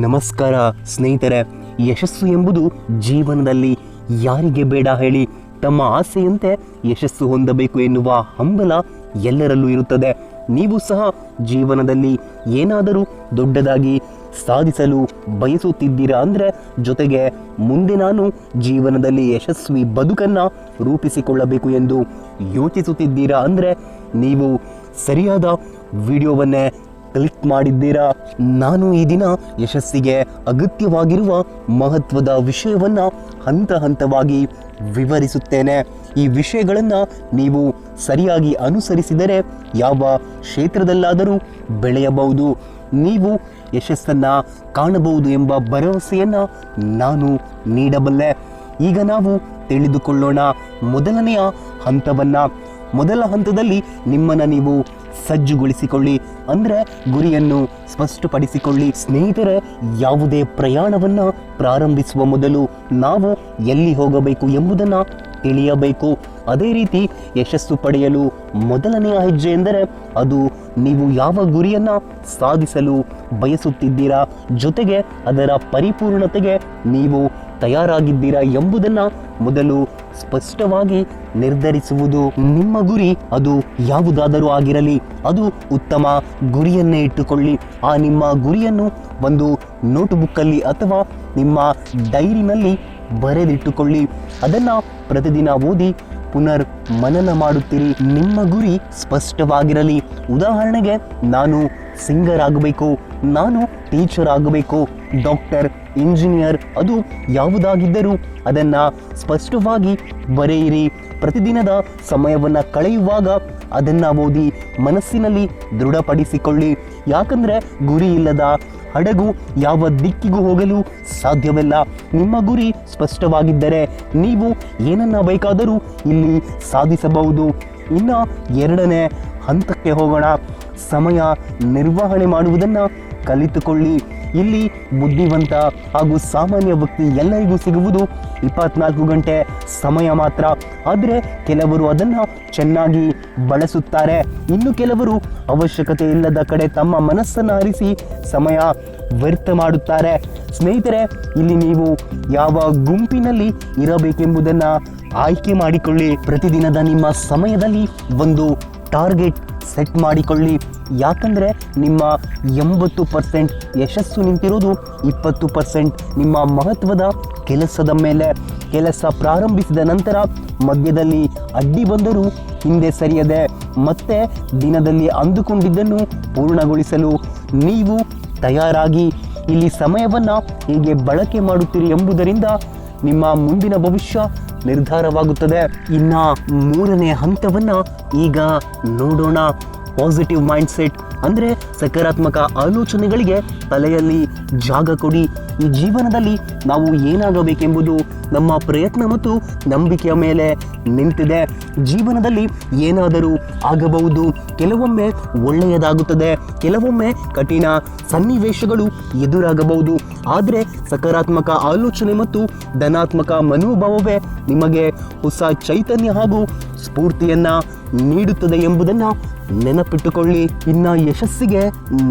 ನಮಸ್ಕಾರ ಸ್ನೇಹಿತರೆ. ಯಶಸ್ಸು ಎಂಬುದು ಜೀವನದಲ್ಲಿ ಯಾರಿಗೆ ಬೇಡ ಹೇಳಿ? ತಮ್ಮ ಆಸೆಯಂತೆ ಯಶಸ್ಸು ಹೊಂದಬೇಕು ಎನ್ನುವ ಹಂಬಲ ಎಲ್ಲರಲ್ಲೂ ಇರುತ್ತದೆ. ನೀವು ಸಹ ಜೀವನದಲ್ಲಿ ಏನಾದರೂ ದೊಡ್ಡದಾಗಿ ಸಾಧಿಸಲು ಬಯಸುತ್ತಿದ್ದೀರಾ ಅಂದರೆ, ಜೊತೆಗೆ ಮುಂದೆ ನಾನು ಜೀವನದಲ್ಲಿ ಯಶಸ್ವಿ ಬದುಕನ್ನು ರೂಪಿಸಿಕೊಳ್ಳಬೇಕು ಎಂದು ಯೋಚಿಸುತ್ತಿದ್ದೀರಾ ಅಂದರೆ, ನೀವು ಸರಿಯಾದ ವಿಡಿಯೋವನ್ನೇ ಕ್ಲಿಕ್ ಮಾಡಿದ್ದೀರಾ. ನಾನು ಈ ದಿನ ಯಶಸ್ಸಿಗೆ ಅಗತ್ಯವಾಗಿರುವ ಮಹತ್ವದ ವಿಷಯವನ್ನು ಹಂತ ಹಂತವಾಗಿ ವಿವರಿಸುತ್ತೇನೆ. ಈ ವಿಷಯಗಳನ್ನು ನೀವು ಸರಿಯಾಗಿ ಅನುಸರಿಸಿದರೆ ಯಾವ ಕ್ಷೇತ್ರದಲ್ಲಾದರೂ ಬೆಳೆಯಬಹುದು, ನೀವು ಯಶಸ್ಸನ್ನು ಕಾಣಬಹುದು ಎಂಬ ಭರವಸೆಯನ್ನು ನಾನು ನೀಡಬಲ್ಲೆ. ಈಗ ನಾವು ತಿಳಿದುಕೊಳ್ಳೋಣ ಮೊದಲನೆಯ ಹಂತವನ್ನು. ಮೊದಲ ಹಂತದಲ್ಲಿ ನಿಮ್ಮನ್ನು ನೀವು ಸಜ್ಜುಗೊಳಿಸಿಕೊಳ್ಳಿ, ಅಂದರೆ ಗುರಿಯನ್ನು ಸ್ಪಷ್ಟಪಡಿಸಿಕೊಳ್ಳಿ. ಸ್ನೇಹಿತರೆ, ಯಾವುದೇ ಪ್ರಯಾಣವನ್ನು ಪ್ರಾರಂಭಿಸುವ ಮೊದಲು ನಾವು ಎಲ್ಲಿ ಹೋಗಬೇಕು ಎಂಬುದನ್ನು ತಿಳಿಯಬೇಕು. ಅದೇ ರೀತಿ ಯಶಸ್ಸು ಪಡೆಯಲು ಮೊದಲನೆಯ ಹೆಜ್ಜೆ ಎಂದರೆ ಅದು ನೀವು ಯಾವ ಗುರಿಯನ್ನು ಸಾಧಿಸಲು ಬಯಸುತ್ತಿದ್ದೀರಾ, ಜೊತೆಗೆ ಅದರ ಪರಿಪೂರ್ಣತೆಗೆ ನೀವು ತಯಾರಾಗಿದ್ದೀರಾ ಎಂಬುದನ್ನು ಮೊದಲು ಸ್ಪಷ್ಟವಾಗಿ ನಿರ್ಧರಿಸುವುದು. ನಿಮ್ಮ ಗುರಿ ಅದು ಯಾವುದಾದರೂ ಆಗಿರಲಿ, ಅದು ಉತ್ತಮ ಗುರಿಯನ್ನೇ ಇಟ್ಟುಕೊಳ್ಳಿ. ಆ ನಿಮ್ಮ ಗುರಿಯನ್ನು ಒಂದು ನೋಟ್ಬುಕ್ಕಲ್ಲಿ ಅಥವಾ ನಿಮ್ಮ ಡೈರಿನಲ್ಲಿ ಬರೆದಿಟ್ಟುಕೊಳ್ಳಿ. ಅದನ್ನು ಪ್ರತಿದಿನ ಓದಿ ಪುನರ್ ಮನನ ಮಾಡುತ್ತೀರಿ. ನಿಮ್ಮ ಗುರಿ ಸ್ಪಷ್ಟವಾಗಿರಲಿ. ಉದಾಹರಣೆಗೆ, ನಾನು ಸಿಂಗರ್ ಆಗಬೇಕು, ನಾನು ಟೀಚರ್ ಆಗಬೇಕು, ಡಾಕ್ಟರ್, ಇಂಜಿನಿಯರ್, ಅದು ಯಾವುದಾಗಿದ್ದರೂ ಅದನ್ನು ಸ್ಪಷ್ಟವಾಗಿ ಬರೆಯಿರಿ. ಪ್ರತಿದಿನದ ಸಮಯವನ್ನು ಕಳೆಯುವಾಗ ಅದನ್ನು ಓದಿ ಮನಸ್ಸಿನಲ್ಲಿ ದೃಢಪಡಿಸಿಕೊಳ್ಳಿ. ಯಾಕಂದರೆ ಗುರಿ ಇಲ್ಲದ ಹಡಗು ಯಾವ ದಿಕ್ಕಿಗೂ ಹೋಗಲು ಸಾಧ್ಯವಿಲ್ಲ. ನಿಮ್ಮ ಗುರಿ ಸ್ಪಷ್ಟವಾಗಿದ್ದರೆ ನೀವು ಏನನ್ನ ಬೇಕಾದರೂ ಇಲ್ಲಿ ಸಾಧಿಸಬಹುದು. ಇನ್ನು ಎರಡನೇ ಹಂತಕ್ಕೆ ಹೋಗೋಣ. ಸಮಯ ನಿರ್ವಹಣೆ ಮಾಡುವುದನ್ನು ಕಲಿತುಕೊಳ್ಳಿ. ಇಲ್ಲಿ ಬುದ್ಧಿವಂತ ಹಾಗೂ ಸಾಮಾನ್ಯ ವ್ಯಕ್ತಿ ಎಲ್ಲರಿಗೂ ಸಿಗುವುದು 24 ಗಂಟೆ ಸಮಯ ಮಾತ್ರ. ಆದರೆ ಕೆಲವರು ಅದನ್ನು ಚೆನ್ನಾಗಿ ಬಳಸುತ್ತಾರೆ, ಇನ್ನು ಕೆಲವರು ಅವಶ್ಯಕತೆ ಇಲ್ಲದ ಕಡೆ ತಮ್ಮ ಮನಸ್ಸನ್ನು ಹರಿಸಿ ಸಮಯ ವ್ಯರ್ಥ ಮಾಡುತ್ತಾರೆ. ಸ್ನೇಹಿತರೆ, ಇಲ್ಲಿ ನೀವು ಯಾವ ಗುಂಪಿನಲ್ಲಿ ಇರಬೇಕೆಂಬುದನ್ನು ಆಯ್ಕೆ ಮಾಡಿಕೊಳ್ಳಿ. ಪ್ರತಿದಿನದ ನಿಮ್ಮ ಸಮಯದಲ್ಲಿ ಒಂದು ಟಾರ್ಗೆಟ್ ಸೆಟ್ ಮಾಡಿಕೊಳ್ಳಿ. ಯಾಕಂದರೆ ನಿಮ್ಮ 80% ಯಶಸ್ಸು ನಿಂತಿರುವುದು 20% ನಿಮ್ಮ ಮಹತ್ವದ ಕೆಲಸದ ಮೇಲೆ. ಕೆಲಸ ಪ್ರಾರಂಭಿಸಿದ ನಂತರ ಮಧ್ಯದಲ್ಲಿ ಅಡ್ಡಿ ಬಂದರೂ ಹಿಂದೆ ಸರಿಯದೆ ಮತ್ತೆ ದಿನದಲ್ಲಿ ಅಂದುಕೊಂಡಿದ್ದನ್ನು ಪೂರ್ಣಗೊಳಿಸಲು ನೀವು ತಯಾರಾಗಿ. ಇಲ್ಲಿ ಸಮಯವನ್ನು ಹೇಗೆ ಬಳಕೆ ಮಾಡುತ್ತೀರಿ ಎಂಬುದರಿಂದ ನಿಮ್ಮ ಮುಂದಿನ ಭವಿಷ್ಯ ನಿರ್ಧಾರವಾಗುತ್ತದೆ. ಇನ್ನು ಮೂರನೇ ಹಂತವನ್ನು ಈಗ ನೋಡೋಣ. ಪಾಸಿಟಿವ್ ಮೈಂಡ್ಸೆಟ್ ಅಂದರೆ ಸಕಾರಾತ್ಮಕ ಆಲೋಚನೆಗಳಿಗೆ ತಲೆಯಲ್ಲಿ ಜಾಗ ಕೊಡಿ. ಈ ಜೀವನದಲ್ಲಿ ನಾವು ಏನಾಗಬೇಕೆಂಬುದು ನಮ್ಮ ಪ್ರಯತ್ನ ಮತ್ತು ನಂಬಿಕೆಯ ಮೇಲೆ ನಿಂತಿದೆ. ಜೀವನದಲ್ಲಿ ಏನಾದರೂ ಆಗಬಹುದು. ಕೆಲವೊಮ್ಮೆ ಒಳ್ಳೆಯದಾಗುತ್ತದೆ, ಕೆಲವೊಮ್ಮೆ ಕಠಿಣ ಸನ್ನಿವೇಶಗಳು ಎದುರಾಗಬಹುದು. ಆದರೆ ಸಕಾರಾತ್ಮಕ ಆಲೋಚನೆ ಮತ್ತು ಧನಾತ್ಮಕ ಮನೋಭಾವವೇ ನಿಮಗೆ ಹೊಸ ಚೈತನ್ಯ ಹಾಗೂ ಸ್ಫೂರ್ತಿಯನ್ನು ನೀಡುತ್ತದೆ ಎಂಬುದನ್ನು ನೆನಪಿಟ್ಟುಕೊಳ್ಳಿ. ಇನ್ನು ಯಶಸ್ಸಿಗೆ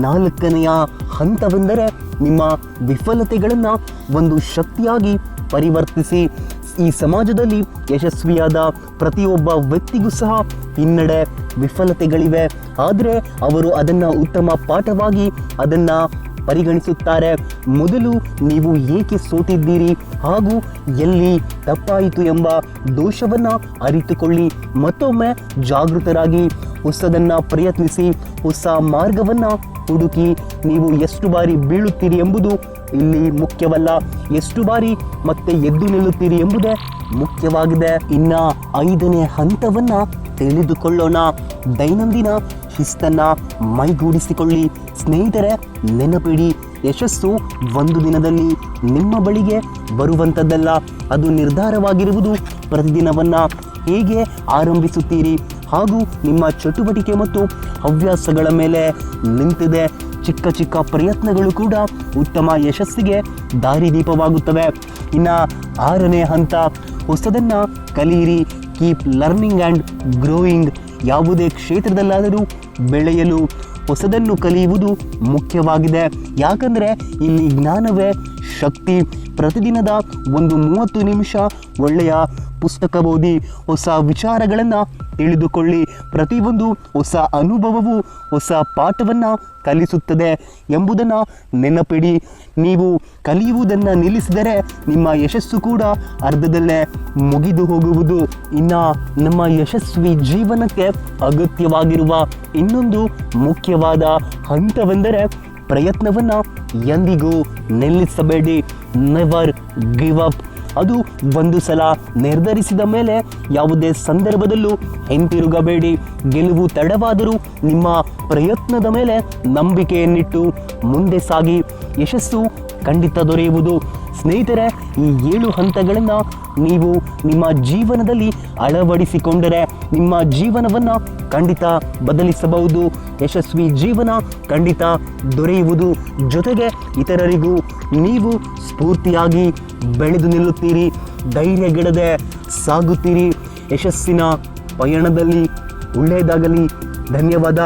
ನಾಲ್ಕನೆಯ ಹಂತವೆಂದರೆ ನಿಮ್ಮ ವಿಫಲತೆಗಳನ್ನು ಒಂದು ಶಕ್ತಿಯಾಗಿ ಪರಿವರ್ತಿಸಿ. ಈ ಸಮಾಜದಲ್ಲಿ ಯಶಸ್ವಿಯಾದ ಪ್ರತಿಯೊಬ್ಬ ವ್ಯಕ್ತಿಗೂ ಸಹ ಹಿನ್ನಡೆ, ವಿಫಲತೆಗಳಿವೆ. ಆದರೆ ಅವರು ಅದನ್ನು ಉತ್ತಮ ಪಾಠವಾಗಿ ಅದನ್ನು ಪರಿಗಣಿಸುತ್ತಾರೆ. ಮೊದಲು ನೀವು ಏಕೆ ಸೋತಿದ್ದೀರಿ ಹಾಗೂ ಎಲ್ಲಿ ತಪ್ಪಾಯಿತು ಎಂಬ ದೋಷವನ್ನು ಅರಿತುಕೊಳ್ಳಿ. ಮತ್ತೊಮ್ಮೆ ಜಾಗೃತರಾಗಿ ಹೊಸದನ್ನು ಪ್ರಯತ್ನಿಸಿ. ಹೊಸ ಮಾರ್ಗವನ್ನು ಹುಡುಕಿ. ನೀವು ಎಷ್ಟು ಬಾರಿ ಬೀಳುತ್ತೀರಿ ಎಂಬುದು ಇಲ್ಲಿ ಮುಖ್ಯವಲ್ಲ, ಎಷ್ಟು ಬಾರಿ ಮತ್ತೆ ಎದ್ದು ನಿಲ್ಲುತ್ತೀರಿ ಎಂಬುದೇ ಮುಖ್ಯವಾಗಿದೆ. ಇನ್ನು ಐದನೇ ಹಂತವನ್ನು ತಿಳಿದುಕೊಳ್ಳೋಣ. ದೈನಂದಿನ ಶಿಸ್ತನ್ನು ಮೈಗೂಡಿಸಿಕೊಳ್ಳಿ. ಸ್ನೇಹಿತರೆ, ನೆನಪಿಡಿ, ಯಶಸ್ಸು ಒಂದು ದಿನದಲ್ಲಿ ನಿಮ್ಮ ಬಳಿಗೆ ಬರುವಂಥದ್ದಲ್ಲ. ಅದು ನಿರ್ಧಾರವಾಗಿರುವುದು ಪ್ರತಿದಿನವನ್ನು ಹೇಗೆ ಆರಂಭಿಸುತ್ತೀರಿ ಹಾಗೂ ನಿಮ್ಮ ಚಟುವಟಿಕೆ ಮತ್ತು ಹವ್ಯಾಸಗಳ ಮೇಲೆ ನಿಂತಿದೆ. ಚಿಕ್ಕ ಚಿಕ್ಕ ಪ್ರಯತ್ನಗಳು ಕೂಡ ಉತ್ತಮ ಯಶಸ್ಸಿಗೆ ದಾರಿದೀಪವಾಗುತ್ತವೆ. ಇನ್ನು ಆರನೇ ಹಂತ, ಹೊಸದನ್ನು ಕಲಿಯಿರಿ. Keep learning and growing. ಯಾವುದೇ ಕ್ಷೇತ್ರದಲ್ಲಾದರೂ ಬೆಳೆಯಲು ಹೊಸದನ್ನು ಕಲಿಯುವುದು ಮುಖ್ಯವಾಗಿದೆ. ಯಾಕಂದರೆ ಇಲ್ಲಿ ಜ್ಞಾನವೇ ಶಕ್ತಿ. ಪ್ರತಿದಿನದ 30 ನಿಮಿಷ ಒಳ್ಳೆಯ ಪುಸ್ತಕ ಓದಿ ಹೊಸ ವಿಚಾರಗಳನ್ನು ತಿಳಿದುಕೊಳ್ಳಿ. ಪ್ರತಿಯೊಂದು ಹೊಸ ಅನುಭವವು ಹೊಸ ಪಾಠವನ್ನು ಕಲಿಸುತ್ತದೆ ಎಂಬುದನ್ನು ನೆನಪಿಡಿ. ನೀವು ಕಲಿಯುವುದನ್ನು ನಿಲ್ಲಿಸಿದರೆ ನಿಮ್ಮ ಯಶಸ್ಸು ಕೂಡ ಅರ್ಧದಲ್ಲೇ ಮುಗಿದು ಹೋಗುವುದು. ಇನ್ನು ನಮ್ಮ ಯಶಸ್ವಿ ಜೀವನಕ್ಕೆ ಅಗತ್ಯವಾಗಿರುವ ಇನ್ನೊಂದು ಮುಖ್ಯವಾದ ಹಂತವೆಂದರೆ ಪ್ರಯತ್ನವನ್ನು ಎಂದಿಗೂ ನಿಲ್ಲಿಸಬೇಡಿ. Never give up. ಅದು ಒಂದು ಸಲ ನಿರ್ಧರಿಸಿದ ಮೇಲೆ ಯಾವುದೇ ಸಂದರ್ಭದಲ್ಲೂ ಹಿಂತಿರುಗಬೇಡಿ. ಗೆಲುವು ತಡವಾದರೂ ನಿಮ್ಮ ಪ್ರಯತ್ನದ ಮೇಲೆ ನಂಬಿಕೆಯನ್ನಿಟ್ಟು ಮುಂದೆ ಸಾಗಿ. ಯಶಸ್ಸು ಖಂಡಿತ ದೊರೆಯುವುದು. ಸ್ನೇಹಿತರೆ, ಈ 7 ಹಂತಗಳನ್ನು ನೀವು ನಿಮ್ಮ ಜೀವನದಲ್ಲಿ ಅಳವಡಿಸಿಕೊಂಡರೆ ನಿಮ್ಮ ಜೀವನವನ್ನು ಖಂಡಿತ ಬದಲಿಸಬಹುದು. ಯಶಸ್ವಿ ಜೀವನ ಖಂಡಿತ ದೊರೆಯುವುದು. ಜೊತೆಗೆ ಇತರರಿಗೂ ನೀವು ಸ್ಫೂರ್ತಿಯಾಗಿ ಬೆಳೆದು ನಿಲ್ಲುತ್ತೀರಿ. ಧೈರ್ಯಗೆಡದೆ ಸಾಗುತ್ತೀರಿ. ಯಶಸ್ಸಿನ ಪಯಣದಲ್ಲಿ ಒಳ್ಳೆಯದಾಗಲಿ. ಧನ್ಯವಾದ.